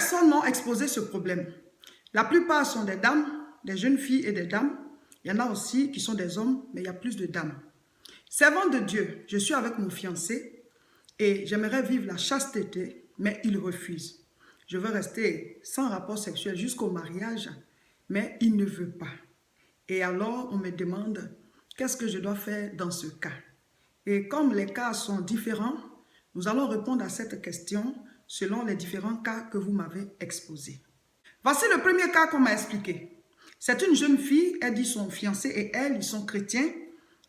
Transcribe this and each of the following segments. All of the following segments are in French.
personnes m'ont exposé ce problème. La plupart sont des dames, des jeunes filles et des dames. Il y en a aussi qui sont des hommes, mais il y a plus de dames. Servant de Dieu, je suis avec mon fiancé et j'aimerais vivre la chasteté, mais il refuse. Je veux rester sans rapport sexuel jusqu'au mariage, mais il ne veut pas. Et alors, on me demande, qu'est-ce que je dois faire dans ce cas? Et comme les cas sont différents, nous allons répondre à cette question selon les différents cas que vous m'avez exposés. Voici le premier cas qu'on m'a expliqué. C'est une jeune fille, elle dit son fiancé et elle, ils sont chrétiens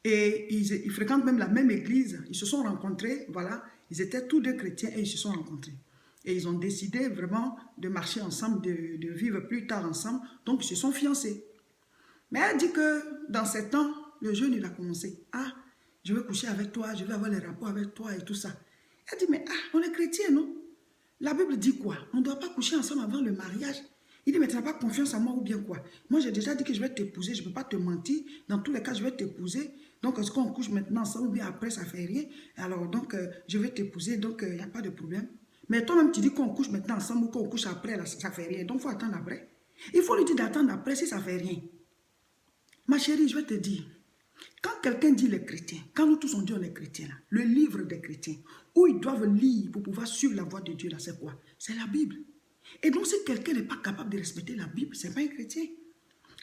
et ils fréquentent même la même église. Ils se sont rencontrés, voilà, ils étaient tous deux chrétiens et ils se sont rencontrés. Et ils ont décidé vraiment de marcher ensemble, de vivre plus tard ensemble, donc ils se sont fiancés. Mais elle dit que dans 7 ans, le jeune, il a commencé. Ah, je veux coucher avec toi, je veux avoir les rapports avec toi et tout ça. Elle dit, mais on est chrétien, non? La Bible dit quoi? On ne doit pas coucher ensemble avant le mariage. Il dit, mais tu n'as pas confiance en moi ou bien quoi? Moi, j'ai déjà dit que je vais t'épouser, je ne peux pas te mentir. Dans tous les cas, je vais t'épouser. Donc, est-ce qu'on couche maintenant ensemble ou bien après, ça ne fait rien? Alors, donc, je vais t'épouser, donc, il n'y a pas de problème. Mais toi-même, tu dis qu'on couche maintenant ensemble ou qu'on couche après, là, ça ne fait rien. Donc, il faut attendre après. Il faut lui dire d'attendre après si ça ne fait rien. Ma chérie, je vais te dire, quand quelqu'un dit les chrétiens, quand nous tous on dit on est chrétiens, là, le livre des chrétiens, où ils doivent lire pour pouvoir suivre la voie de Dieu, là, c'est quoi? C'est la Bible. Et donc, si quelqu'un n'est pas capable de respecter la Bible, ce n'est pas un chrétien.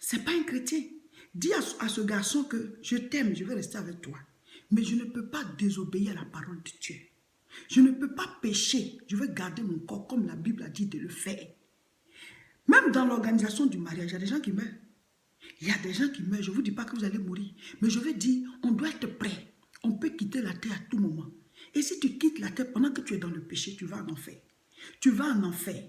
Ce n'est pas un chrétien. Dis à ce garçon que je t'aime, je vais rester avec toi. Mais je ne peux pas désobéir à la parole de Dieu. Je ne peux pas pécher. Je veux garder mon corps comme la Bible a dit de le faire. Même dans l'organisation du mariage, il y a des gens qui meurent. Il y a des gens qui meurent. Je ne vous dis pas que vous allez mourir. Mais je veux dire, on doit être prêt. On peut quitter la terre à tout moment. Et si tu quittes la terre pendant que tu es dans le péché, tu vas en enfer. Tu vas en enfer.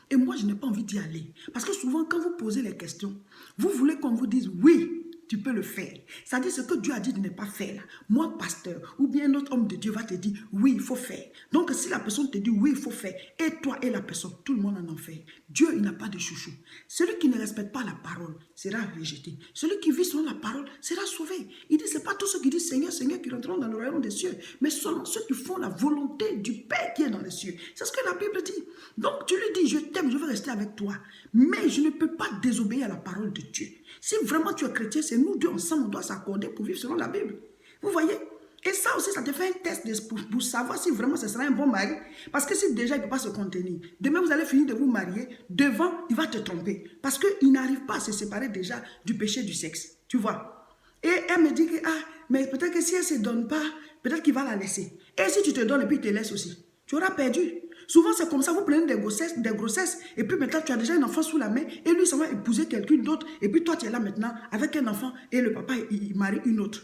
Et moi, je n'ai pas envie d'y aller. Parce que souvent, quand vous posez les questions, vous voulez qu'on vous dise oui, tu peux le faire. C'est-à-dire ce que Dieu a dit de ne pas faire. Là. Moi, pasteur, ou bien un autre homme de Dieu va te dire oui, il faut faire. Donc, si la personne te dit oui, il faut faire, et toi et la personne, tout le monde en enfer. Dieu, il n'a pas de chouchou. Celui qui ne respecte pas la parole sera rejeté. Celui qui vit selon la parole sera sauvé. Il dit, ce n'est pas tous ceux qui disent Seigneur, Seigneur qui rentreront dans le royaume des cieux, mais seulement ceux qui font la volonté du Père qui est dans les cieux. C'est ce que la Bible dit. Donc, tu lui dis, je t'aime, je veux rester avec toi, mais je ne peux pas désobéir à la parole de Dieu. Si vraiment tu es chrétien, c'est nous deux ensemble, on doit s'accorder pour vivre selon la Bible. Vous voyez? Et ça aussi, ça te fait un test pour savoir si vraiment ce sera un bon mari. Parce que si déjà il ne peut pas se contenir, demain vous allez finir de vous marier, devant, il va te tromper. Parce qu'il n'arrive pas à se séparer déjà du péché du sexe. Tu vois? Et elle me dit que, mais peut-être que si elle ne se donne pas, peut-être qu'il va la laisser. Et si tu te donnes et puis il te laisse aussi, tu auras perdu. Souvent, c'est comme ça, vous prenez des grossesses, et puis maintenant, tu as déjà un enfant sous la main, et lui, ça va épouser quelqu'un d'autre, et puis toi, tu es là maintenant avec un enfant, et le papa, il marie une autre.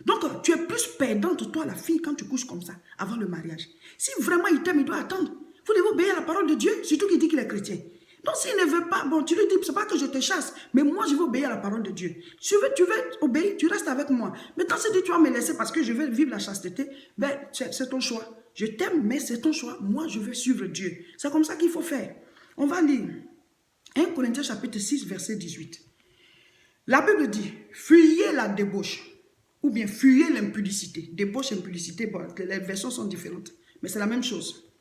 Donc, tu es plus perdante, toi, la fille, quand tu couches comme ça, avant le mariage. Si vraiment il t'aime, il doit attendre. Vous devez obéir à la parole de Dieu, surtout qu'il dit qu'il est chrétien. Donc, s'il ne veut pas, bon, tu lui dis, c'est pas que je te chasse, mais moi, je veux obéir à la parole de Dieu. Si tu veux obéir, tu restes avec moi. Maintenant, si tu vas me laisser parce que je veux vivre la chasteté, ben, c'est ton choix. Je t'aime, mais c'est ton choix. Moi, je veux suivre Dieu. C'est comme ça qu'il faut faire. On va lire 1 Corinthiens chapitre 6, verset 18. La Bible dit, fuyez la débauche, ou bien fuyez l'impudicité. Débauche, impudicité, bon, les versions sont différentes, mais c'est la même chose.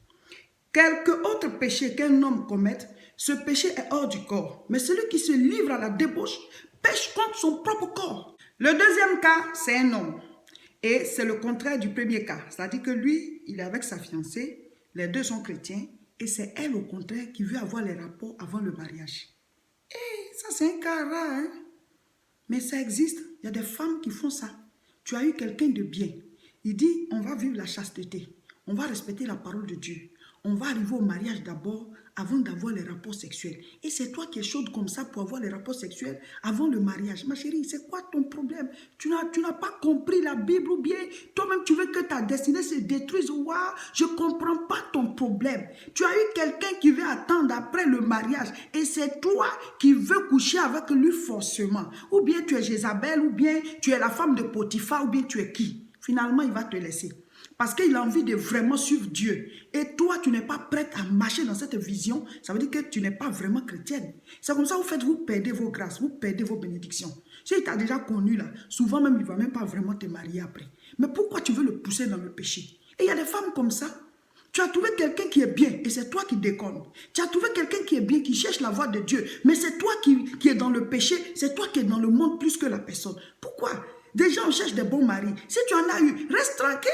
Quelque autre péché qu'un homme commette, ce péché est hors du corps. Mais celui qui se livre à la débauche pêche contre son propre corps. Le deuxième cas, c'est un homme. Et c'est le contraire du premier cas. C'est-à-dire que lui, il est avec sa fiancée, les deux sont chrétiens, et c'est elle, au contraire, qui veut avoir les rapports avant le mariage. Et ça, c'est un cas rare, hein? Mais ça existe. Il y a des femmes qui font ça. Tu as eu quelqu'un de bien. Il dit, on va vivre la chasteté. On va respecter la parole de Dieu. On va arriver au mariage d'abord avant d'avoir les rapports sexuels. Et c'est toi qui es chaude comme ça pour avoir les rapports sexuels avant le mariage. Ma chérie, c'est quoi ton problème? Tu n'as pas compris la Bible ou bien toi-même tu veux que ta destinée se détruise. Waouh, je ne comprends pas ton problème. Tu as eu quelqu'un qui veut attendre après le mariage et c'est toi qui veux coucher avec lui forcément. Ou bien tu es Jézabel, ou bien tu es la femme de Potiphar, ou bien tu es qui? Finalement, il va te laisser. Parce qu'il a envie de vraiment suivre Dieu. Et toi, tu n'es pas prête à marcher dans cette vision. Ça veut dire que tu n'es pas vraiment chrétienne. C'est comme ça que vous perdez vos grâces, vous perdez vos bénédictions. Si il t'a déjà connu là, souvent même, il ne va même pas vraiment te marier après. Mais pourquoi tu veux le pousser dans le péché? Et il y a des femmes comme ça. Tu as trouvé quelqu'un qui est bien et c'est toi qui déconnes. Tu as trouvé quelqu'un qui est bien, qui cherche la voie de Dieu, mais c'est toi qui es dans le péché, c'est toi qui es dans le monde plus que la personne. Pourquoi? Déjà, on cherche des bons maris. Si tu en as eu, reste tranquille.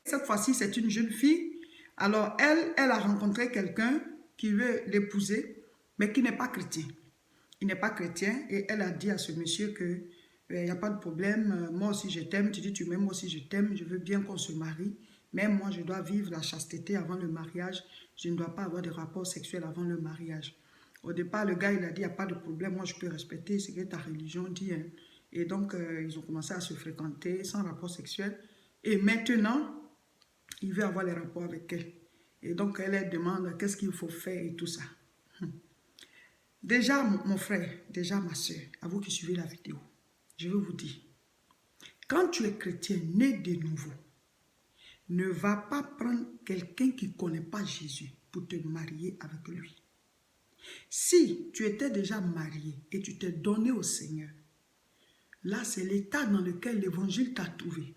Cette fois-ci, c'est une jeune fille. Alors, elle a rencontré quelqu'un qui veut l'épouser, mais qui n'est pas chrétien. Il n'est pas chrétien et elle a dit à ce monsieur que il n'y a pas de problème, moi aussi je t'aime, tu dis tu m'aimes, moi aussi je t'aime, je veux bien qu'on se marie, mais moi je dois vivre la chasteté avant le mariage, je ne dois pas avoir de rapports sexuels avant le mariage. Au départ, le gars il a dit il n'y a pas de problème, moi je peux respecter ce que ta religion dit. Hein. Et donc ils ont commencé à se fréquenter sans rapport sexuel. Et maintenant, il veut avoir les rapports avec elle. Et donc elle demande qu'est-ce qu'il faut faire et tout ça. Déjà mon frère, déjà ma soeur, à vous qui suivez la vidéo, je veux vous dire, quand tu es chrétien, né de nouveau, ne va pas prendre quelqu'un qui ne connaît pas Jésus pour te marier avec lui. Si tu étais déjà marié et tu t'es donné au Seigneur, là c'est l'état dans lequel l'évangile t'a trouvé.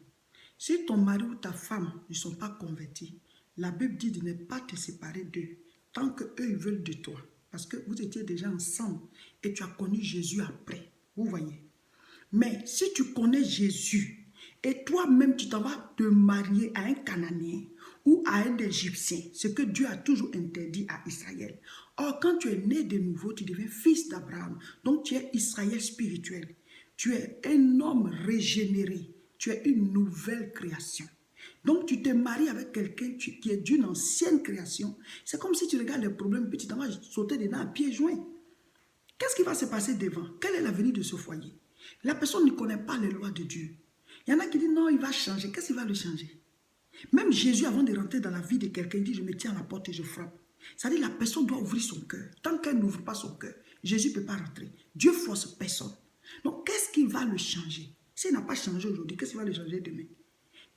Si ton mari ou ta femme ne sont pas convertis, la Bible dit de ne pas te séparer d'eux tant qu'eux ils veulent de toi. Parce que vous étiez déjà ensemble et tu as connu Jésus après. Vous voyez. Mais si tu connais Jésus et toi-même tu t'en vas te marier à un Cananéen ou à un Égyptien, ce que Dieu a toujours interdit à Israël. Or, quand tu es né de nouveau, tu deviens fils d'Abraham. Donc, tu es Israël spirituel. Tu es un homme régénéré. Tu es une nouvelle création. Donc, tu te maries avec quelqu'un qui est d'une ancienne création. C'est comme si tu regardes les problèmes, puis tu t'en vas sauter dedans à pieds joints. Qu'est-ce qui va se passer devant? Quel est l'avenir de ce foyer? La personne ne connaît pas les lois de Dieu. Il y en a qui disent non, il va changer. Qu'est-ce qui va le changer? Même Jésus, avant de rentrer dans la vie de quelqu'un, il dit je me tiens à la porte et je frappe. C'est-à-dire la personne doit ouvrir son cœur. Tant qu'elle n'ouvre pas son cœur, Jésus ne peut pas rentrer. Dieu force personne. Donc, qu'est-ce qui va le changer? S'il n'a pas changé aujourd'hui, qu'est-ce qui va le changer demain?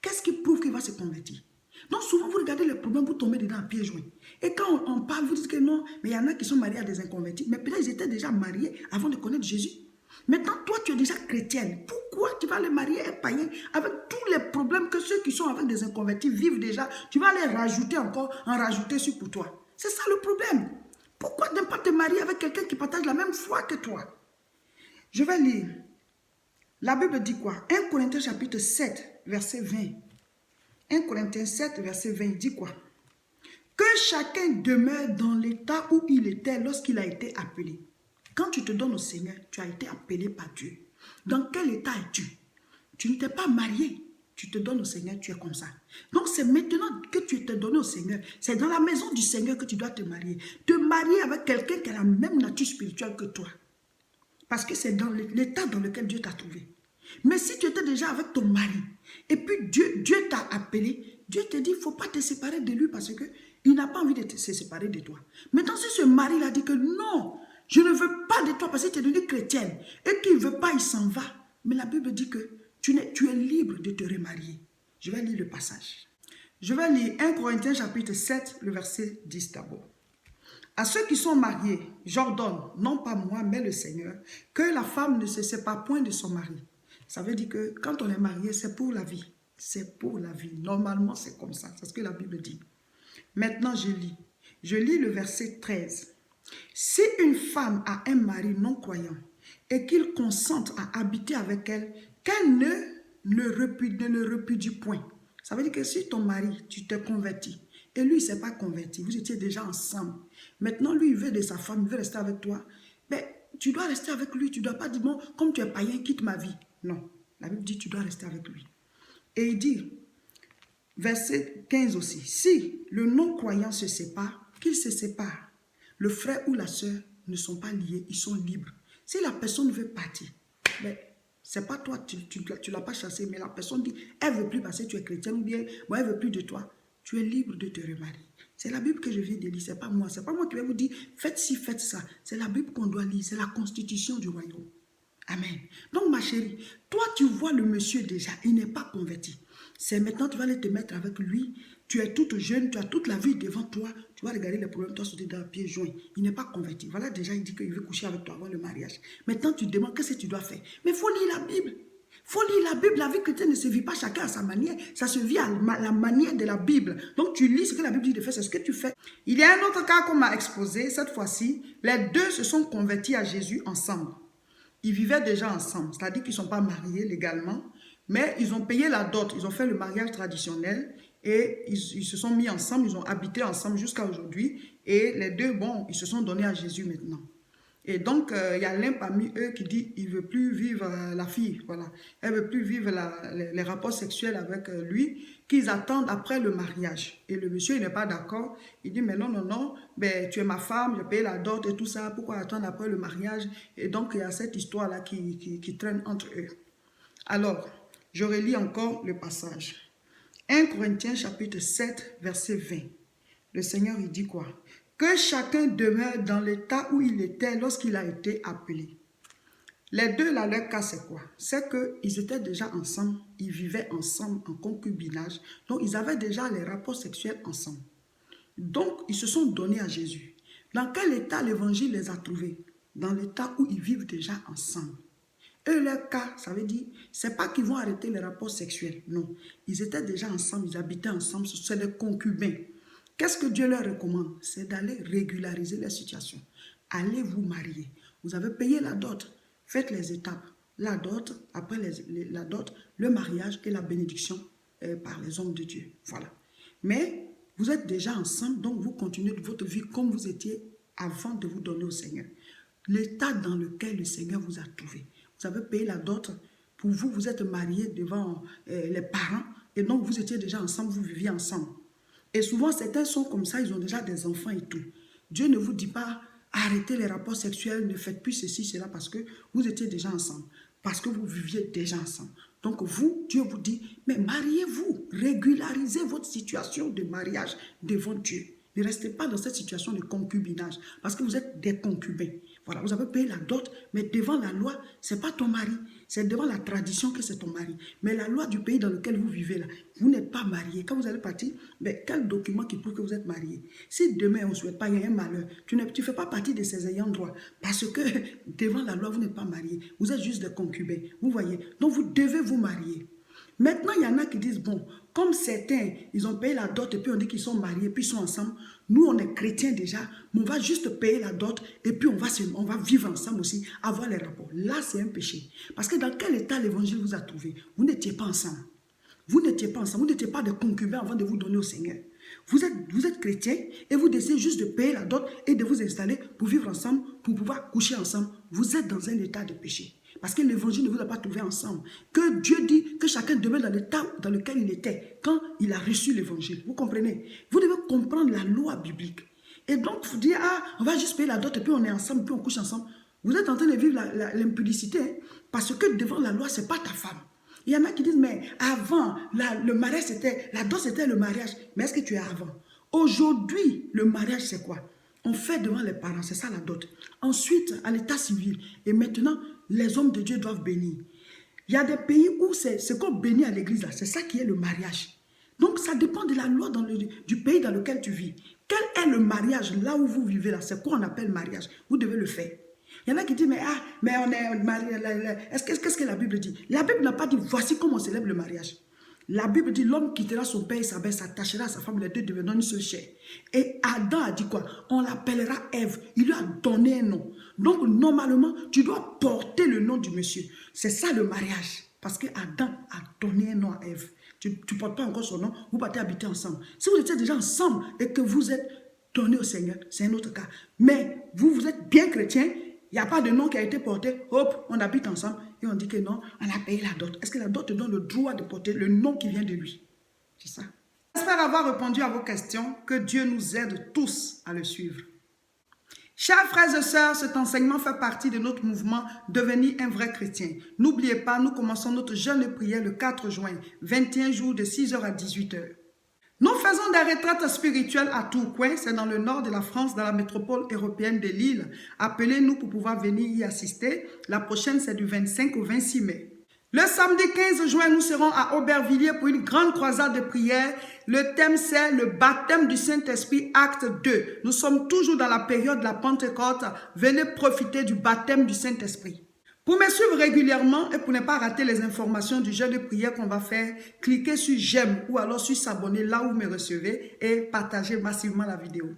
Qu'est-ce qui prouve qu'il va se convertir? Donc souvent, vous regardez les problèmes, vous tombez dedans à pieds joints. Et quand on parle, vous dites que non, mais il y en a qui sont mariés à des inconvertis. Mais peut-être ils étaient déjà mariés avant de connaître Jésus. Maintenant, toi, tu es déjà chrétienne. Pourquoi tu vas les marier un païen avec tous les problèmes que ceux qui sont avec des inconvertis vivent déjà? Tu vas les rajouter encore, en rajouter sur pour toi. C'est ça le problème. Pourquoi ne pas te marier avec quelqu'un qui partage la même foi que toi? Je vais lire. La Bible dit quoi? 1 Corinthiens chapitre 7, verset 20. 1 Corinthiens 7, verset 20 dit quoi? Que chacun demeure dans l'état où il était lorsqu'il a été appelé. Quand tu te donnes au Seigneur, tu as été appelé par Dieu. Dans quel état es-tu? Tu ne t'es pas marié. Tu te donnes au Seigneur, tu es comme ça. Donc c'est maintenant que tu t'es donné au Seigneur. C'est dans la maison du Seigneur que tu dois te marier. Te marier avec quelqu'un qui a la même nature spirituelle que toi. Parce que c'est dans l'état dans lequel Dieu t'a trouvé. Mais si tu étais déjà avec ton mari, et puis Dieu t'a appelé, Dieu te dit, il ne faut pas te séparer de lui parce qu'il n'a pas envie de se séparer de toi. Maintenant, si ce mari-là dit que non, je ne veux pas de toi parce que tu es devenue chrétienne, et qu'il ne veut pas, il s'en va. Mais la Bible dit que tu es libre de te remarier. Je vais lire le passage. Je vais lire 1 Corinthiens chapitre 7, le verset 10 d'abord. À ceux qui sont mariés, j'ordonne, non pas moi, mais le Seigneur, que la femme ne se sépare point de son mari. Ça veut dire que quand on est marié, c'est pour la vie. C'est pour la vie. Normalement, c'est comme ça. C'est ce que la Bible dit. Maintenant, je lis. Je lis le verset 13. Si une femme a un mari non croyant et qu'il consente à habiter avec elle, qu'elle ne le repudie point. Ça veut dire que si ton mari, tu t'es converti, et lui, il ne s'est pas converti, vous étiez déjà ensemble. Maintenant, lui, il veut de sa femme, il veut rester avec toi. Mais tu dois rester avec lui. Tu ne dois pas dire, bon, comme tu es païen, quitte ma vie. Non. La Bible dit, tu dois rester avec lui. Et il dit, verset 15 aussi, si le non-croyant se sépare, qu'il se sépare. Le frère ou la sœur ne sont pas liés, ils sont libres. Si la personne veut partir, mais ce n'est pas toi, tu ne l'as pas chassé, mais la personne dit, elle ne veut plus parce que tu es chrétien ou bien, bon, elle ne veut plus de toi. Tu es libre de te remarier. C'est la Bible que je viens de lire, ce n'est pas moi. Ce n'est pas moi qui vais vous dire, faites ci, faites ça. C'est la Bible qu'on doit lire, c'est la constitution du royaume. Amen. Donc ma chérie, toi tu vois le monsieur déjà, il n'est pas converti. C'est maintenant tu vas aller te mettre avec lui. Tu es toute jeune, tu as toute la vie devant toi. Tu vas regarder les problèmes, toi sauter dans le pied joint. Il n'est pas converti. Voilà déjà, il dit qu'il veut coucher avec toi avant le mariage. Maintenant tu te demandes qu'est-ce que tu dois faire. Mais il faut lire la Bible. Faut lire la Bible. La vie chrétienne ne se vit pas chacun à sa manière. Ça se vit à la manière de la Bible. Donc, tu lis ce que la Bible dit de faire, c'est ce que tu fais. Il y a un autre cas qu'on m'a exposé. Cette fois-ci, les deux se sont convertis à Jésus ensemble. Ils vivaient déjà ensemble. C'est-à-dire qu'ils ne sont pas mariés légalement. Mais ils ont payé la dot. Ils ont fait le mariage traditionnel. Et ils se sont mis ensemble. Ils ont habité ensemble jusqu'à aujourd'hui. Et les deux, bon, ils se sont donnés à Jésus maintenant. Et donc, il y a l'un parmi eux qui dit qu'il ne veut plus vivre la fille, voilà. Elle ne veut plus vivre les rapports sexuels avec lui, qu'ils attendent après le mariage. Et le monsieur, il n'est pas d'accord. Il dit, mais non, non, non, ben, tu es ma femme, je paye la dot et tout ça, pourquoi attendre après le mariage? Et donc, il y a cette histoire-là qui traîne entre eux. Alors, je relis encore le passage. 1 Corinthiens chapitre 7, verset 20. Le Seigneur, il dit quoi? Que chacun demeure dans l'état où il était lorsqu'il a été appelé. Les deux, là, leur cas, c'est quoi? C'est qu'ils étaient déjà ensemble, ils vivaient ensemble en concubinage, donc ils avaient déjà les rapports sexuels ensemble. Donc, ils se sont donnés à Jésus. Dans quel état l'évangile les a trouvés? Dans l'état où ils vivent déjà ensemble. Eux, leur cas, ça veut dire, c'est pas qu'ils vont arrêter les rapports sexuels, non. Ils étaient déjà ensemble, ils habitaient ensemble, c'est des concubins. Qu'est-ce que Dieu leur recommande? C'est d'aller régulariser la situation. Allez vous marier. Vous avez payé la dot. Faites les étapes. La dot, après la dot, le mariage et la bénédiction par les hommes de Dieu. Voilà. Mais vous êtes déjà ensemble, donc vous continuez votre vie comme vous étiez avant de vous donner au Seigneur. L'état dans lequel le Seigneur vous a trouvé. Vous avez payé la dot. Pour vous, vous êtes mariés devant les parents. Et donc, vous étiez déjà ensemble, vous viviez ensemble. Et souvent, certains sont comme ça, ils ont déjà des enfants et tout. Dieu ne vous dit pas, arrêtez les rapports sexuels, ne faites plus ceci, cela, parce que vous étiez déjà ensemble. Parce que vous viviez déjà ensemble. Donc vous, Dieu vous dit, mais mariez-vous, régularisez votre situation de mariage devant Dieu. Ne restez pas dans cette situation de concubinage, parce que vous êtes des concubins. Voilà, vous avez payé la dot, mais devant la loi, ce n'est pas ton mari. C'est devant la tradition que c'est ton mari. Mais la loi du pays dans lequel vous vivez là, vous n'êtes pas marié. Quand vous allez partir, mais quel document qui prouve que vous êtes marié? Si demain on ne souhaite pas, il y a un malheur, tu ne fais pas partie de ces ayants droit. Parce que devant la loi, vous n'êtes pas marié. Vous êtes juste des concubins. Vous voyez? Donc vous devez vous marier. Maintenant, il y en a qui disent, bon, comme certains, ils ont payé la dot et puis on dit qu'ils sont mariés, puis ils sont ensemble. Nous, on est chrétiens déjà, mais on va juste payer la dot et puis on va vivre ensemble aussi, avoir les rapports. Là, c'est un péché. Parce que dans quel état l'évangile vous a trouvé? Vous n'étiez pas ensemble. Vous n'étiez pas ensemble. Vous n'étiez pas des concubins avant de vous donner au Seigneur. Vous êtes chrétiens et vous décidez juste de payer la dot et de vous installer pour vivre ensemble, pour pouvoir coucher ensemble. Vous êtes dans un état de péché. Parce que l'évangile ne vous a pas trouvé ensemble. Que Dieu dit que chacun demeure dans l'état dans lequel il était quand il a reçu l'évangile. Vous comprenez? Vous devez comprendre la loi biblique. Et donc, vous dites, ah, on va juste payer la dot et puis on est ensemble, puis on couche ensemble. Vous êtes en train de vivre l'impudicité. Hein, parce que devant la loi, ce n'est pas ta femme. Il y en a qui disent, mais avant, le mariage, la dot, c'était le mariage. Mais est-ce que tu es avant? Aujourd'hui, le mariage, c'est quoi? On fait devant les parents, c'est ça la dot. Ensuite, à l'état civil. Et maintenant, les hommes de Dieu doivent bénir. Il y a des pays où c'est ce qu'on bénit à l'église, là, c'est ça qui est le mariage. Donc, ça dépend de la loi du pays dans lequel tu vis. Quel est le mariage là où vous vivez là? C'est quoi on appelle mariage? Vous devez le faire. Il y en a qui disent, mais on est marié. Qu'est-ce que la Bible dit? La Bible n'a pas dit, voici comment on célèbre le mariage. La Bible dit, l'homme quittera son père et sa mère, s'attachera à sa femme, les deux deviendront une seule chair. Et Adam a dit quoi? On l'appellera Ève. Il lui a donné un nom. Donc, normalement, tu dois porter le nom du monsieur. C'est ça le mariage. Parce que Adam a donné un nom à Ève. Tu ne portes pas encore son nom, vous partez habiter ensemble. Si vous étiez déjà ensemble et que vous êtes donné au Seigneur, c'est un autre cas. Mais vous êtes bien chrétien, il n'y a pas de nom qui a été porté, hop, on habite ensemble et on dit que non, on a payé la dot. Est-ce que la dot te donne le droit de porter le nom qui vient de lui? C'est ça. J'espère avoir répondu à vos questions, que Dieu nous aide tous à le suivre. Chers frères et sœurs, cet enseignement fait partie de notre mouvement Devenir un vrai chrétien. N'oubliez pas, nous commençons notre jeûne de prière le 4 juin, 21 jours de 6h à 18h. Nous faisons des retraites spirituelles à Tourcoing, c'est dans le nord de la France, dans la métropole européenne de Lille. Appelez-nous pour pouvoir venir y assister. La prochaine, c'est du 25 au 26 mai. Le samedi 15 juin, nous serons à Aubervilliers pour une grande croisade de prière. Le thème, c'est le baptême du Saint-Esprit, acte 2. Nous sommes toujours dans la période de la Pentecôte. Venez profiter du baptême du Saint-Esprit. Pour me suivre régulièrement et pour ne pas rater les informations du jeûne de prière qu'on va faire, cliquez sur j'aime ou alors sur s'abonner là où vous me recevez et partagez massivement la vidéo.